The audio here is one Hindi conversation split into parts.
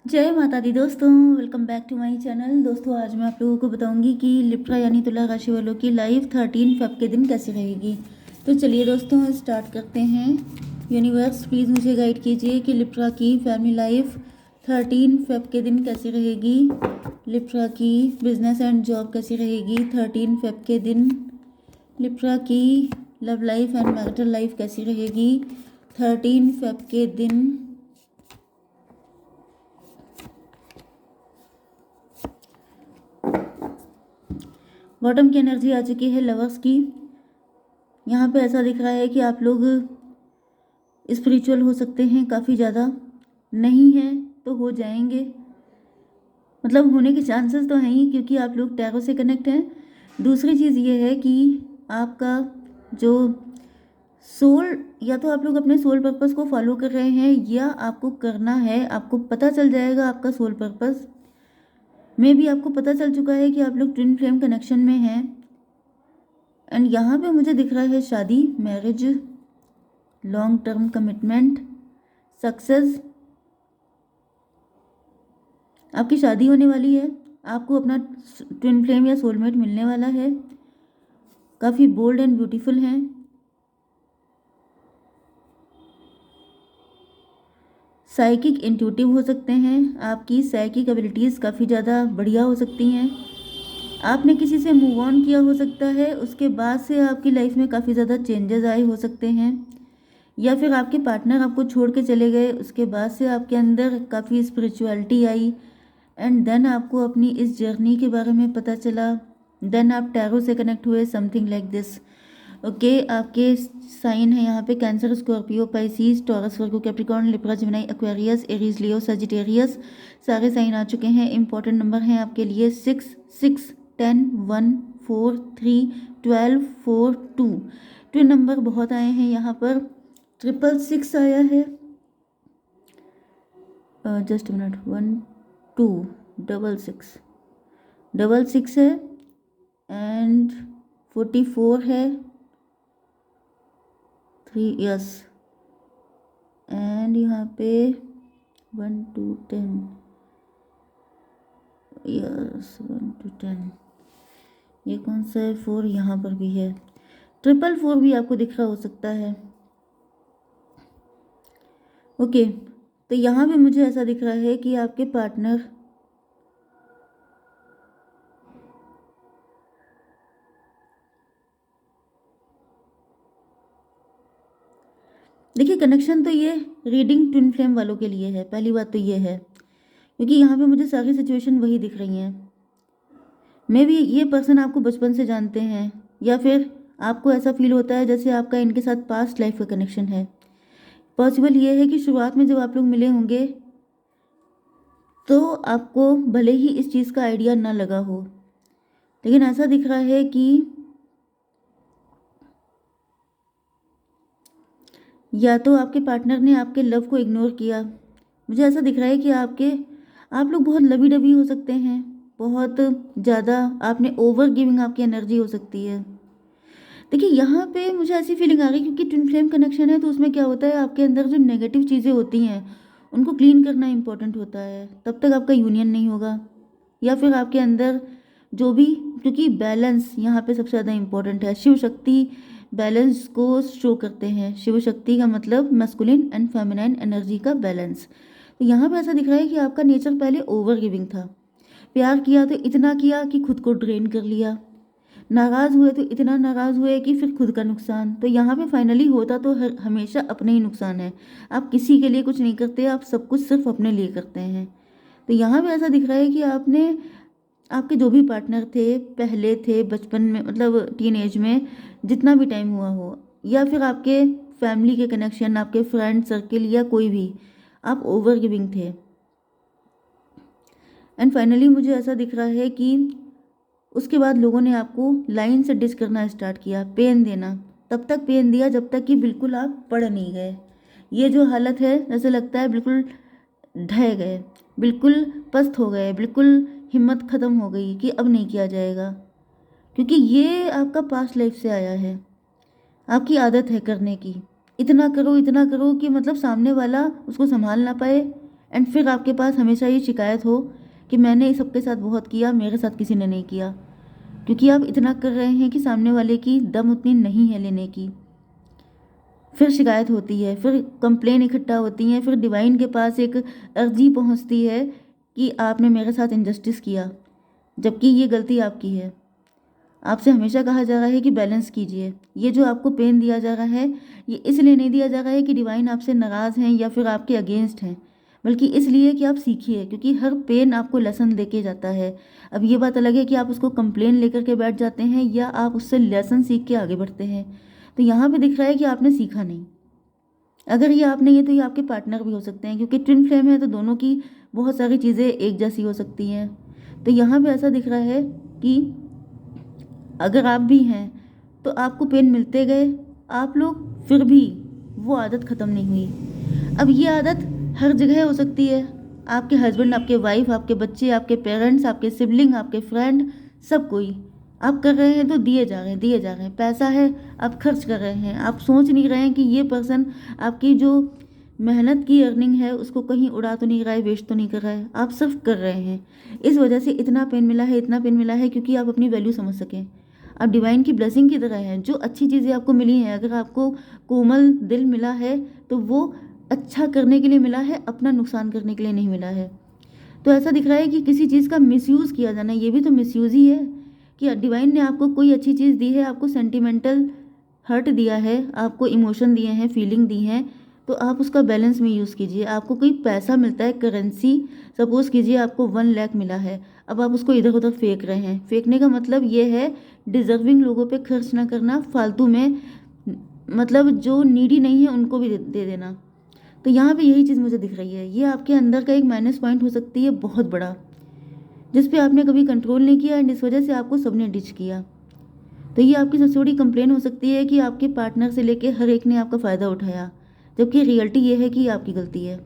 जय माता दी दोस्तों, welcome back to my channel. दोस्तों आज मैं आप लोगों को बताऊंगी कि लिब्रा यानी तुला राशि वालों की लाइफ 13 फेब के दिन कैसी रहेगी। तो चलिए दोस्तों स्टार्ट करते हैं। यूनिवर्स प्लीज़ मुझे गाइड कीजिए कि लिब्रा की फैमिली लाइफ 13 फेब के दिन कैसी रहेगी। लिब्रा की बिजनेस एंड जॉब कैसी रहेगी 13 फेब के दिन। लिब्रा की love life and marital life कैसी रहेगी 13 फेब के दिन। बॉटम की एनर्जी आ चुकी है लवर्स की। यहाँ पे ऐसा दिख रहा है कि आप लोग स्पिरिचुअल हो सकते हैं काफ़ी ज़्यादा, नहीं है तो हो जाएंगे, मतलब होने के चांसेस तो हैं ही क्योंकि आप लोग टैरो से कनेक्ट हैं। दूसरी चीज़ ये है कि आपका जो सोल, या तो आप लोग अपने सोल पर्पस को फॉलो कर रहे हैं या आपको करना है, आपको पता चल जाएगा आपका सोल पर्पस। मे भी आपको पता चल चुका है कि आप लोग ट्विन फ्लेम कनेक्शन में हैं। एंड यहाँ पे मुझे दिख रहा है शादी, marriage, long term commitment, success. आपकी शादी होने वाली है, आपको अपना ट्विन फ्लेम या सोलमेट मिलने वाला है। काफ़ी बोल्ड एंड ब्यूटीफुल हैं। साइकिक इंट्यूटिव हो सकते हैं, आपकी साइकिक एबिलिटीज़ काफ़ी ज़्यादा बढ़िया हो सकती हैं। आपने किसी से मूव ऑन किया हो सकता है, उसके बाद से आपकी लाइफ में काफ़ी ज़्यादा चेंजेस आए हो सकते हैं, या फिर आपके पार्टनर आपको छोड़ के चले गए, उसके बाद से आपके अंदर काफ़ी स्पिरिचुअलिटी आई एंड देन आपको अपनी इस जर्नी के बारे में पता चला। देन आप टैरो से कनेक्ट हुए, समथिंग लाइक दिस। ओके, आपके साइन है यहाँ पे Cancer, Scorpio, Pisces, Taurus, Virgo, Capricorn, Libra, Gemini, Aquarius, Aries, Leo, Sagittarius. सारे साइन आ चुके हैं। इंपॉर्टेंट नंबर हैं आपके लिए 6, 6, 10, 1, 4, 3, 12, 4, 2। ट्विन नंबर बहुत आए हैं यहाँ पर। 666 आया है, जस्ट मिनट, 1, 2, 666, 666 है एंड 44 है, 3, यस, एंड यहाँ पे 1 to 10, यस, 1 to 10। ये कौन सा है? 4 यहाँ पर भी है। 444 भी आपको दिख रहा हो सकता है। ओके, तो यहाँ पे मुझे ऐसा दिख रहा है कि आपके पार्टनर देखिए, कनेक्शन तो ये रीडिंग ट्विन फ्लेम वालों के लिए है। पहली बात तो ये है क्योंकि यहाँ पे मुझे सारी सिचुएशन वही दिख रही हैं। मे भी ये पर्सन आपको बचपन से जानते हैं, या फिर आपको ऐसा फील होता है जैसे आपका इनके साथ पास्ट लाइफ का कनेक्शन है। पॉसिबल ये है कि शुरुआत में जब आप लोग मिले होंगे तो आपको भले ही इस चीज़ का आइडिया ना लगा हो, लेकिन ऐसा दिख रहा है कि या तो आपके पार्टनर ने आपके लव को इग्नोर किया। मुझे ऐसा दिख रहा है कि आप लोग बहुत लवी डबी हो सकते हैं, बहुत ज़्यादा आपने ओवर गिविंग आपकी एनर्जी हो सकती है। देखिए, यहाँ पे मुझे ऐसी फीलिंग आ रही है क्योंकि ट्विन फ्लेम कनेक्शन है, तो उसमें क्या होता है, आपके अंदर जो नेगेटिव चीज़ें होती हैं उनको क्लीन करना इंपॉर्टेंट होता है, तब तक आपका यूनियन नहीं होगा। या फिर आपके अंदर जो भी, क्योंकि बैलेंस यहाँ पे सबसे ज़्यादा इंपॉर्टेंट है। शिव शक्ति बैलेंस को शो करते हैं। शिव शक्ति का मतलब मैस्कुलिन एंड फेमिनाइन एनर्जी का बैलेंस। तो यहाँ पे ऐसा दिख रहा है कि आपका नेचर पहले ओवर गिविंग था। प्यार किया तो इतना किया कि खुद को ड्रेन कर लिया, नाराज़ हुए तो इतना नाराज़ हुए कि फिर खुद का नुकसान। तो यहाँ पे फाइनली होता तो हमेशा अपने ही नुकसान है। आप किसी के लिए कुछ नहीं करते, आप सब कुछ सिर्फ अपने लिए करते हैं। तो यहाँ पे ऐसा दिख रहा है कि आपने, आपके जो भी पार्टनर थे, पहले थे बचपन में, मतलब टीन एज में, जितना भी टाइम हुआ हो, या फिर आपके फैमिली के कनेक्शन, आपके फ्रेंड सर्किल या कोई भी, आप ओवर गिविंग थे। एंड फाइनली मुझे ऐसा दिख रहा है कि उसके बाद लोगों ने आपको लाइन से डिस करना स्टार्ट किया, पेन देना। तब तक पेन दिया जब तक कि बिल्कुल आप पढ़ नहीं गए। ये जो हालत है, जैसे लगता है बिल्कुल ढह गए, बिल्कुल पस्त हो गए, बिल्कुल हिम्मत ख़त्म हो गई कि अब नहीं किया जाएगा, क्योंकि ये आपका पास्ट लाइफ से आया है। आपकी आदत है करने की, इतना करो कि मतलब सामने वाला उसको संभाल ना पाए, एंड फिर आपके पास हमेशा ये शिकायत हो कि मैंने इस सबके साथ बहुत किया, मेरे साथ किसी ने नहीं किया, क्योंकि आप इतना कर रहे हैं कि सामने वाले की दम उतनी नहीं है लेने की। फिर शिकायत होती है, फिर कंप्लेन इकट्ठा होती हैं, फिर डिवाइन के पास एक अर्जी पहुंचती है कि आपने मेरे साथ इनजस्टिस किया, जबकि ये गलती आपकी है। आपसे हमेशा कहा जा रहा है कि बैलेंस कीजिए। ये जो आपको पेन दिया जा रहा है, ये इसलिए नहीं दिया जा रहा है कि डिवाइन आपसे नाराज़ हैं या फिर आपके अगेंस्ट हैं, बल्कि इसलिए कि आप सीखिए, क्योंकि हर पेन आपको लेसन देके जाता है। अब ये बात अलग है कि आप उसको कंप्लेन लेकर के बैठ जाते हैं या आप उससे लेसन सीख के आगे बढ़ते हैं। तो यहाँ पे दिख रहा है कि आपने सीखा नहीं। अगर ये आप नहीं है तो ये आपके पार्टनर भी हो सकते हैं, क्योंकि ट्विन फ्लेम है तो दोनों की बहुत सारी चीज़ें एक जैसी हो सकती हैं। तो यहाँ पे ऐसा दिख रहा है कि अगर आप भी हैं तो आपको पेन मिलते गए आप लोग, फिर भी वो आदत ख़त्म नहीं हुई। अब ये आदत हर जगह हो सकती है, आपके हस्बैंड, आपके वाइफ, आपके बच्चे, आपके पेरेंट्स, आपके सिबलिंग, आपके फ्रेंड, सब कोई। आप कर रहे हैं तो दिए जा रहे हैं, दिए जा रहे हैं। पैसा है, आप खर्च कर रहे हैं। आप सोच नहीं रहे हैं कि ये पर्सन आपकी जो मेहनत की अर्निंग है उसको कहीं उड़ा तो नहीं रहा है, वेस्ट तो नहीं कर रहा है, आप सिर्फ कर रहे हैं। इस वजह से इतना पेन मिला है, इतना पेन मिला है, क्योंकि आप अपनी वैल्यू समझ सकें। आप डिवाइन की ब्लेसिंग की तरह हैं। जो अच्छी चीज़ें आपको मिली हैं, अगर आपको कोमल दिल मिला है तो वो अच्छा करने के लिए मिला है, अपना नुकसान करने के लिए नहीं मिला है। तो ऐसा दिख रहा है कि किसी चीज़ का मिसयूज़ किया जाना, ये भी तो मिसयूज़ ही है कि डिवाइन ने आपको कोई अच्छी चीज़ दी है, आपको सेंटिमेंटल हर्ट दिया है, आपको इमोशन दिए हैं, फीलिंग दी हैं, तो आप उसका बैलेंस में यूज़ कीजिए। आपको कोई पैसा मिलता है, करेंसी, सपोज़ कीजिए आपको 1 लाख मिला है, अब आप उसको इधर उधर फेंक रहे हैं। फेंकने का मतलब ये है डिज़र्विंग लोगों पे खर्च ना करना, फालतू में, मतलब जो नीडी नहीं है उनको भी दे देना। तो यहाँ पे यही चीज़ मुझे दिख रही है। ये आपके अंदर का एक माइनस पॉइंट हो सकती है बहुत बड़ा, जिस पे आपने कभी कंट्रोल नहीं किया एंड इस वजह से आपको सबने डिच किया। तो ये आपकी सबसे बड़ी कंप्लेन हो सकती है कि आपके पार्टनर से लेके हर एक ने आपका फ़ायदा उठाया, जबकि रियलिटी ये है कि ये आपकी गलती है।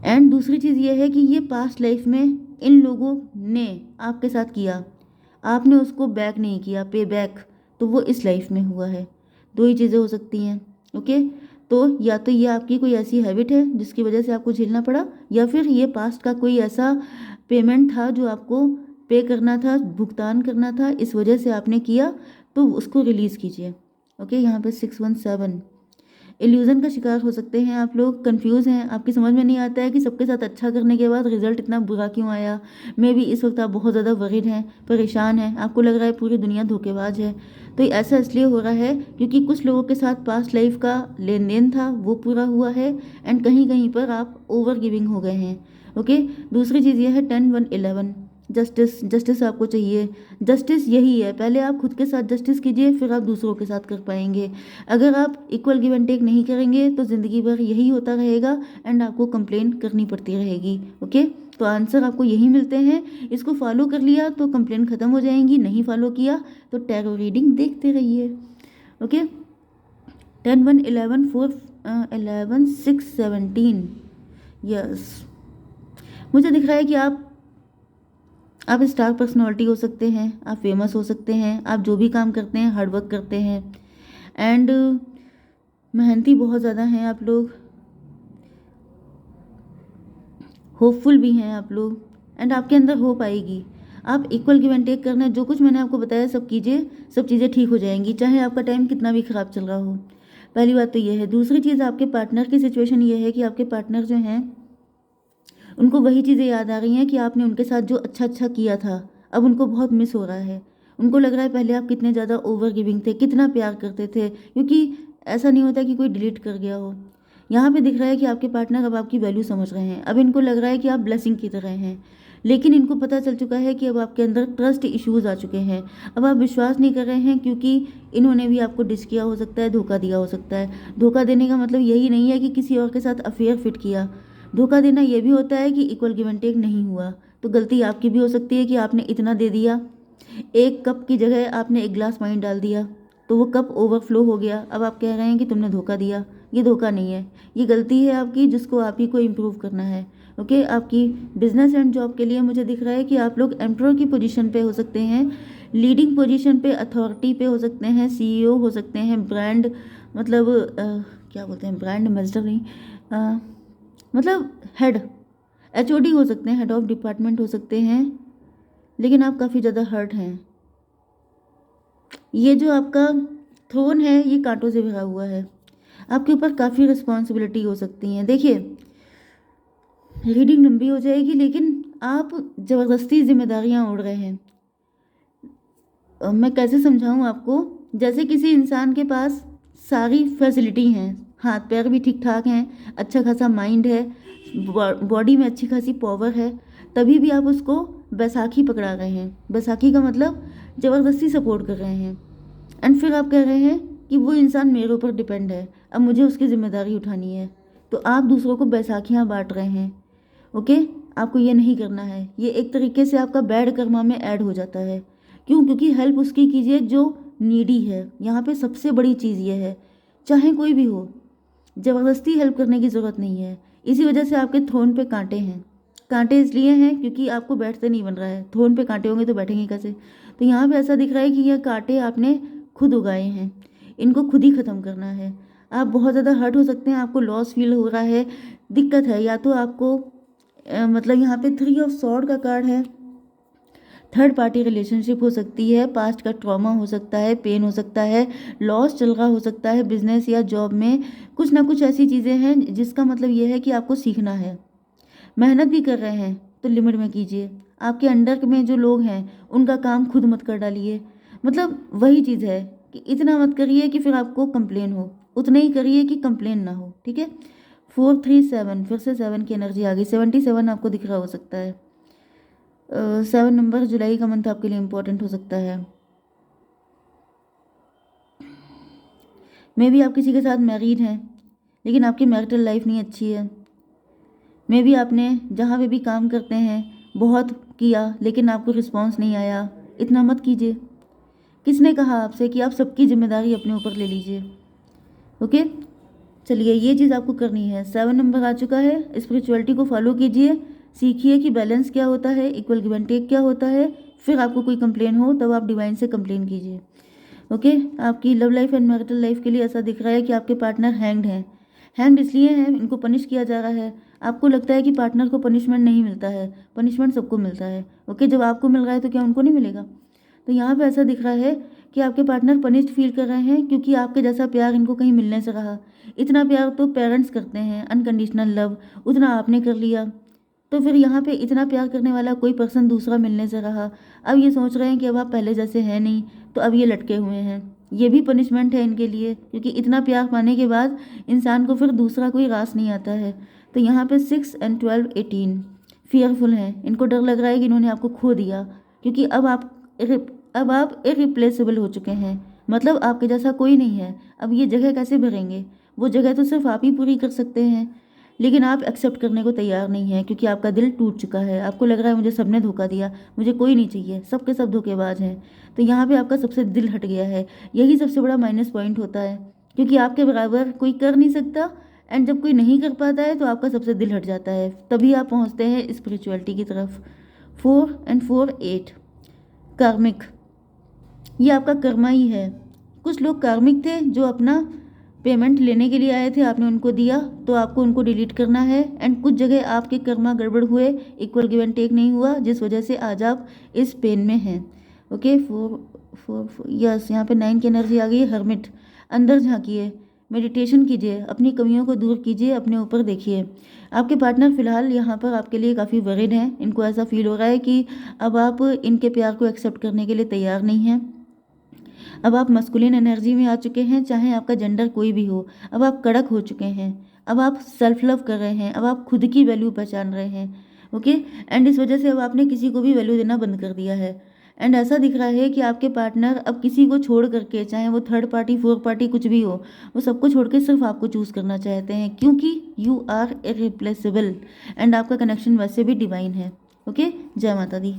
एंड दूसरी चीज़ ये है कि ये पास्ट लाइफ में इन लोगों ने आपके साथ किया, आपने उसको बैक नहीं किया, पे बैक, तो वो इस लाइफ में हुआ है। दो ही चीज़ें हो सकती हैं। ओके, तो या तो ये आपकी कोई ऐसी हैबिट है जिसकी वजह से आपको झेलना पड़ा, या फिर ये पास्ट का कोई ऐसा पेमेंट था जो आपको पे करना था, भुगतान करना था, इस वजह से आपने किया, तो उसको रिलीज़ कीजिए। ओके, यहाँ पे 617 इल्यूज़न का शिकार हो सकते हैं आप लोग, कंफ्यूज हैं, आपकी समझ में नहीं आता है कि सबके साथ अच्छा करने के बाद रिजल्ट इतना बुरा क्यों आया। मे भी इस वक्त आप बहुत ज़्यादा वरीड हैं, परेशान हैं, आपको लग रहा है पूरी दुनिया धोखेबाज है। तो ऐसा इसलिए हो रहा है क्योंकि कुछ लोगों के साथ पास्ट लाइफ का लेन देन था, वो पूरा हुआ है, एंड कहीं कहीं पर आप ओवर गिविंग हो गए हैं। ओके, दूसरी चीज़ ये है 10 1 11 जस्टिस। जस्टिस आपको चाहिए। जस्टिस यही है, पहले आप खुद के साथ जस्टिस कीजिए, फिर आप दूसरों के साथ कर पाएंगे। अगर आप इक्वल गिव एंड टेक नहीं करेंगे तो ज़िंदगी भर यही होता रहेगा एंड आपको कंप्लेन करनी पड़ती रहेगी। ओके, तो आंसर आपको यही मिलते हैं। इसको फॉलो कर लिया तो कंप्लेन ख़त्म हो जाएंगी, नहीं फॉलो किया तो टैरो रीडिंग देखते रहिए। ओके, 10 1 11 4 11 6 17। यस, मुझे दिख रहा है कि आप स्टार पर्सनालिटी हो सकते हैं, आप फेमस हो सकते हैं, आप जो भी काम करते हैं हार्ड वर्क करते हैं, एंड मेहनती बहुत ज़्यादा हैं आप लोग, होपफुल भी हैं आप लोग, एंड आपके अंदर होप आएगी। आप इक्वल गिव एंड टेक करना, जो कुछ मैंने आपको बताया सब कीजिए, सब चीज़ें ठीक हो जाएंगी, चाहे आपका टाइम कितना भी ख़राब चल रहा हो। पहली बात तो ये है। दूसरी चीज़, आपके पार्टनर की सिचुएशन ये है कि आपके पार्टनर जो हैं उनको वही चीज़ें याद आ रही हैं कि आपने उनके साथ जो अच्छा अच्छा किया था, अब उनको बहुत मिस हो रहा है। उनको लग रहा है पहले आप कितने ज़्यादा ओवर गिविंग थे, कितना प्यार करते थे, क्योंकि ऐसा नहीं होता कि कोई डिलीट कर गया हो। यहाँ पे दिख रहा है कि आपके पार्टनर अब आपकी वैल्यू समझ रहे हैं, अब इनको लग रहा है कि आप ब्लेसिंग की तरह हैं, लेकिन इनको पता चल चुका है कि अब आपके अंदर ट्रस्ट इश्यूज़ आ चुके हैं। अब आप विश्वास नहीं कर रहे हैं क्योंकि इन्होंने भी आपको डिस किया हो सकता है, धोखा दिया हो सकता है। धोखा देने का मतलब यही नहीं है कि किसी और के साथ अफेयर फिट किया। धोखा देना ये भी होता है कि इक्वल गिव एंड टेक नहीं हुआ। तो गलती आपकी भी हो सकती है कि आपने इतना दे दिया, 1 कप की जगह आपने 1 गिलास पानी डाल दिया, तो वो कप ओवरफ्लो हो गया। अब आप कह रहे हैं कि तुमने धोखा दिया। ये धोखा नहीं है, ये गलती है आपकी, जिसको आप ही को इम्प्रूव करना है। ओके, आपकी बिजनेस एंड जॉब के लिए मुझे दिख रहा है कि आप लोग एम्प्रोर की पोजीशन पे हो सकते हैं, लीडिंग पोजीशन पे, अथॉरिटी पे हो सकते हैं, CEO हो सकते हैं, ब्रांड, मतलब क्या बोलते हैं, ब्रांड एम्बेसडर नहीं, मतलब हेड, HOD हो सकते हैं, हेड ऑफ डिपार्टमेंट हो सकते हैं, लेकिन आप काफ़ी ज़्यादा हर्ट हैं। ये जो आपका थ्रोन है ये कांटों से भरा हुआ है, आपके ऊपर काफ़ी रिस्पॉन्सिबिलिटी हो सकती है। देखिए, रीडिंग लंबी हो जाएगी, लेकिन आप ज़बरदस्ती जिम्मेदारियां ओढ़ रहे हैं। मैं कैसे समझाऊं आपको, जैसे किसी इंसान के पास सारी फैसिलिटी हैं, हाथ पैर भी ठीक ठाक हैं, अच्छा खासा माइंड है, बॉडी में अच्छी खासी पावर है, तभी भी आप उसको बैसाखी पकड़ा रहे हैं। बैसाखी का मतलब ज़बरदस्ती सपोर्ट कर रहे हैं। एंड फिर आप कह रहे हैं कि वो इंसान मेरे ऊपर डिपेंड है, अब मुझे उसकी जिम्मेदारी उठानी है। तो आप दूसरों को बैसाखियाँ बांट रहे हैं। ओके, आपको ये नहीं करना है। ये एक तरीके से आपका बैड कर्मा में ऐड हो जाता है। क्यों? क्योंकि हेल्प उसकी कीजिए जो नीडी है। यहाँ पे सबसे बड़ी चीज़ ये है, चाहे कोई भी हो, ज़बरदस्ती हेल्प करने की ज़रूरत नहीं है। इसी वजह से आपके थ्रोन पे कांटे हैं। कांटे इसलिए हैं क्योंकि आपको बैठते नहीं बन रहा है। थ्रोन पे कांटे होंगे तो बैठेंगे कैसे? तो यहाँ पे ऐसा दिख रहा है कि यह कांटे आपने खुद उगाए हैं, इनको खुद ही ख़त्म करना है। आप बहुत ज़्यादा हर्ट हो सकते हैं, आपको लॉस फील हो रहा है, दिक्कत है। या तो आपको मतलब यहाँ पे 3 ऑफ सॉर्ड का कार्ड है, थर्ड पार्टी रिलेशनशिप हो सकती है, पास्ट का ट्रॉमा हो सकता है, पेन हो सकता है, लॉस चल रहा हो सकता है, बिजनेस या जॉब में कुछ ना कुछ ऐसी चीज़ें हैं जिसका मतलब ये है कि आपको सीखना है। मेहनत भी कर रहे हैं तो लिमिट में कीजिए। आपके अंडर में जो लोग हैं उनका काम खुद मत कर डालिए। मतलब वही चीज़ है कि इतना मत करिए कि फिर आपको कंप्लेन हो, उतना ही करिए कि कंप्लेन ना हो। ठीक है। 437, फिर से 7 की एनर्जी आ गई। 77 आपको दिख रहा हो सकता है। 7 नंबर, जुलाई का मंथ आपके लिए इम्पोर्टेंट हो सकता है। मे भी आप किसी के साथ मैरिड हैं, लेकिन आपकी मैरिटल लाइफ नहीं अच्छी है। मे भी आपने जहाँ पे भी काम करते हैं बहुत किया, लेकिन आपको रिस्पॉन्स नहीं आया। इतना मत कीजिए। किसने कहा आपसे कि आप सबकी जिम्मेदारी अपने ऊपर ले लीजिए? ओके, चलिए, ये चीज़ आपको करनी है। 7 नंबर आ चुका है। स्पिरिचुअलिटी को फॉलो कीजिए, सीखिए कि बैलेंस क्या होता है, इक्वल गिव एंड टेक क्या होता है। फिर आपको कोई कंप्लेन हो तब आप डिवाइन से कंप्लेन कीजिए। ओके, आपकी love life and marital life के लिए ऐसा दिख रहा है कि आपके पार्टनर हैंग्ड हैं। हैंग्ड इसलिए हैं, इनको पनिश किया जा रहा है। आपको लगता है कि पार्टनर को पनिशमेंट नहीं मिलता है, पनिशमेंट सबको मिलता है। ओके, जब आपको मिल रहा है तो क्या उनको नहीं मिलेगा? तो यहाँ पे ऐसा दिख रहा है कि आपके पार्टनर पनिश्ड फील कर रहे हैं क्योंकि आपके जैसा प्यार इनको कहीं मिलने से रहा। इतना प्यार तो पेरेंट्स करते हैं, अनकंडीशनल लव, उतना आपने कर लिया। तो फिर यहाँ पे इतना प्यार करने वाला कोई पर्सन दूसरा मिलने से रहा। अब ये सोच रहे हैं कि अब आप पहले जैसे हैं नहीं, तो अब ये लटके हुए हैं। ये भी पनिशमेंट है इनके लिए, क्योंकि इतना प्यार पाने के बाद इंसान को फिर दूसरा कोई रास नहीं आता है। तो यहाँ पे 6 एंड 12, 18 फियरफुल हैं। इनको डर लग रहा है कि इन्होंने आपको खो दिया, क्योंकि अब आप इरिप्लेसेबल हो चुके हैं। मतलब आपके जैसा कोई नहीं है। अब ये जगह कैसे भरेंगे? वो जगह तो सिर्फ आप ही पूरी कर सकते हैं, लेकिन आप एक्सेप्ट करने को तैयार नहीं हैं क्योंकि आपका दिल टूट चुका है। आपको लग रहा है मुझे सबने धोखा दिया, मुझे कोई नहीं चाहिए, सबके सब धोखेबाज हैं। तो यहाँ पे आपका सबसे दिल हट गया है। यही सबसे बड़ा माइनस पॉइंट होता है, क्योंकि आपके बराबर कोई कर नहीं सकता। एंड जब कोई नहीं कर पाता है तो आपका सबसे दिल हट जाता है, तभी आप पहुँचते हैं स्पिरिचुअलिटी की तरफ। 4 एंड 4, 8 कार्मिक, ये आपका कर्मा ही है। कुछ लोग कार्मिक थे जो अपना पेमेंट लेने के लिए आए थे, आपने उनको दिया, तो आपको उनको डिलीट करना है। एंड कुछ जगह आपके कर्मा गड़बड़ हुए, इक्वल गिव एंड टेक नहीं हुआ, जिस वजह से आज आप इस पेन में हैं। ओके, 4 यस, यहाँ पे 9 की एनर्जी आ गई है। हर्मिट, अंदर झांकिए, मेडिटेशन कीजिए, अपनी कमियों को दूर कीजिए, अपने ऊपर देखिए। आपके पार्टनर फिलहाल यहाँ पर आपके लिए काफ़ी वरीड हैं। इनको ऐसा फील हो रहा है कि अब आप इनके प्यार को एक्सेप्ट करने के लिए तैयार नहीं हैं। अब आप मस्कुलिन एनर्जी में आ चुके हैं, चाहे आपका जेंडर कोई भी हो। अब आप कड़क हो चुके हैं, अब आप सेल्फ लव कर रहे हैं, अब आप खुद की वैल्यू पहचान रहे हैं। ओके, एंड इस वजह से अब आपने किसी को भी वैल्यू देना बंद कर दिया है। एंड ऐसा दिख रहा है कि आपके पार्टनर अब किसी को छोड़ करके, चाहे वो थर्ड पार्टी, फोर्थ पार्टी, कुछ भी हो, वो सबको छोड़ के सिर्फ आपको चूज़ करना चाहते हैं, क्योंकि यू आर इरिप्लेसेबल एंड आपका कनेक्शन वैसे भी डिवाइन है। ओके, जय माता दी।